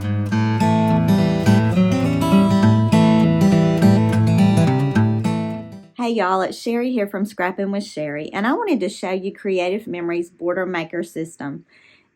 Hey y'all, it's Sheri here from Scrappin with Sheri, and I wanted to show you Creative Memories Border Maker System.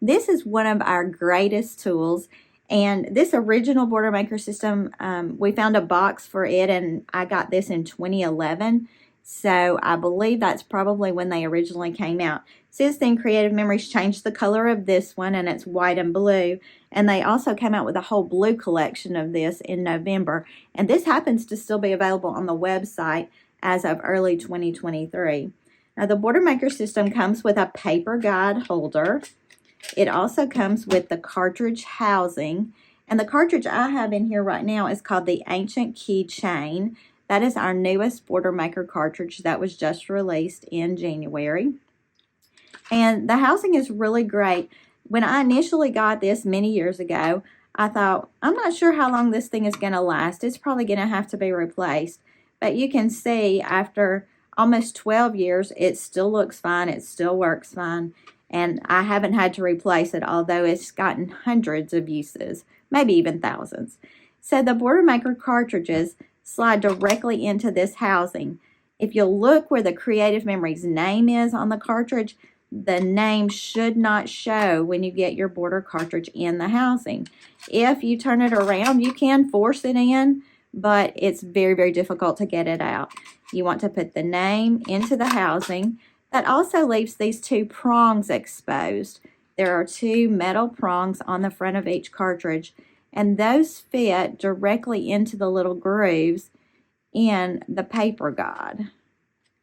This is one of our greatest tools, and this original Border Maker System, we found a box for it, and I got this in 2011, so I believe that's probably when they originally came out. Since then, Creative Memories changed the color of this one, and it's white and blue, and they also came out with a whole blue collection of this in November, and this happens to still be available on the website as of early 2023. Now, the Border Maker System comes with a paper guide holder. It also comes with the cartridge housing, and the cartridge I have in here right now is called the Ancient Key Chain. That is our newest Border Maker cartridge that was just released in January. And the housing is really great. When I initially got this many years ago, I thought, I'm not sure how long this thing is going to last. It's probably going to have to be replaced. But you can see after almost 12 years, it still looks fine. It still works fine. And I haven't had to replace it, although it's gotten hundreds of uses, maybe even thousands. So the Border Maker cartridges slide directly into this housing. If you'll look where the Creative Memories name is on the cartridge, the name should not show when you get your border cartridge in the housing. If you turn it around, you can force it in, but it's very, very difficult to get it out. You want to put the name into the housing. That also leaves these two prongs exposed. There are two metal prongs on the front of each cartridge, and those fit directly into the little grooves in the paper guide.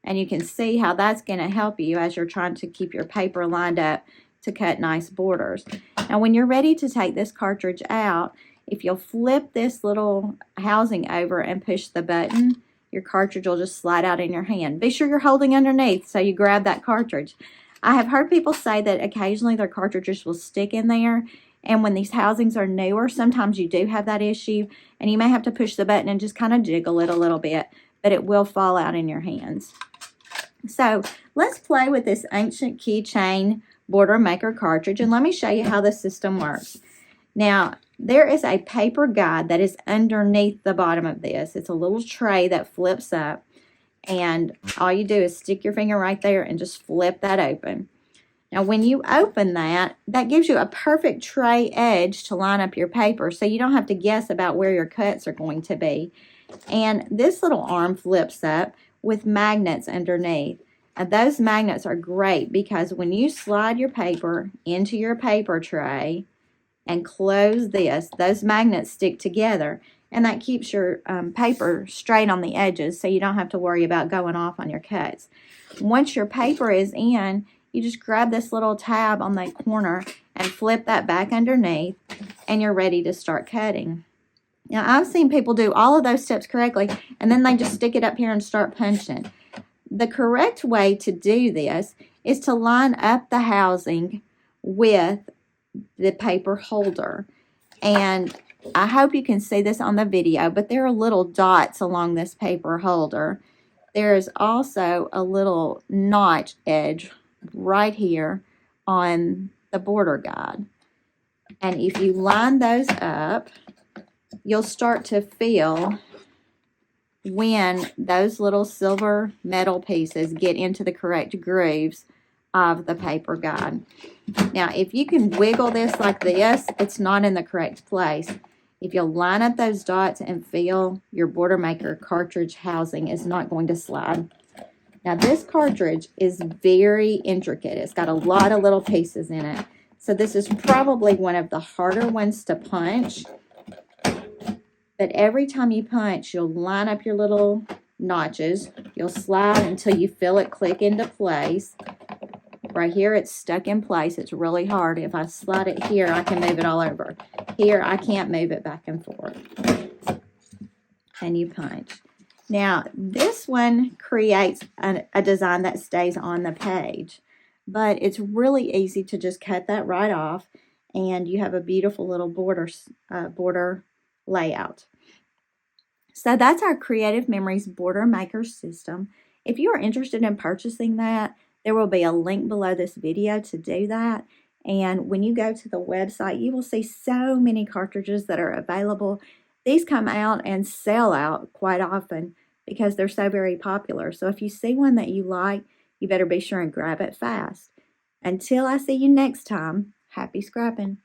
And you can see how that's going to help you as you're trying to keep your paper lined up to cut nice borders. Now, when you're ready to take this cartridge out, if you'll flip this little housing over and push the button, your cartridge will just slide out in your hand. Be sure you're holding underneath so you grab that cartridge. I have heard people say that occasionally their cartridges will stick in there, and when these housings are newer, sometimes you do have that issue, and you may have to push the button and just kind of jiggle it a little bit, but it will fall out in your hands. So let's play with this Ancient Key Chain Border Maker cartridge, and let me show you how the system works. Now, there is a paper guide that is underneath the bottom of this. It's a little tray that flips up, and all you do is stick your finger right there and just flip that open. Now, when you open that, that gives you a perfect tray edge to line up your paper, so you don't have to guess about where your cuts are going to be. And this little arm flips up with magnets underneath. Now, those magnets are great because when you slide your paper into your paper tray and close this, those magnets stick together, and that keeps your paper straight on the edges so you don't have to worry about going off on your cuts. Once your paper is in, you just grab this little tab on that corner and flip that back underneath, and you're ready to start cutting. Now, I've seen people do all of those steps correctly, and then they just stick it up here and start punching. The correct way to do this is to line up the housing with the paper holder. And I hope you can see this on the video, but there are little dots along this paper holder. There's also a little notch edge right here on the border guide. And if you line those up, you'll start to feel when those little silver metal pieces get into the correct grooves of the paper guide. Now, if you can wiggle this like this, it's not in the correct place. If you'll line up those dots and feel, your Border Maker cartridge housing is not going to slide. Now, this cartridge is very intricate. It's got a lot of little pieces in it. So this is probably one of the harder ones to punch. But every time you punch, you'll line up your little notches. You'll slide until you feel it click into place. Right here, it's stuck in place. It's really hard. If I slide it here, I can move it all over. Here, I can't move it back and forth. And you punch. Now, this one creates a design that stays on the page. But it's really easy to just cut that right off, and you have a beautiful little border layout. So that's our Creative Memories Border Maker System. If you are interested in purchasing that, there will be a link below this video to do that. And when you go to the website, you will see so many cartridges that are available. These come out and sell out quite often because they're so very popular. So if you see one that you like, you better be sure and grab it fast. Until I see you next time, happy scrapping.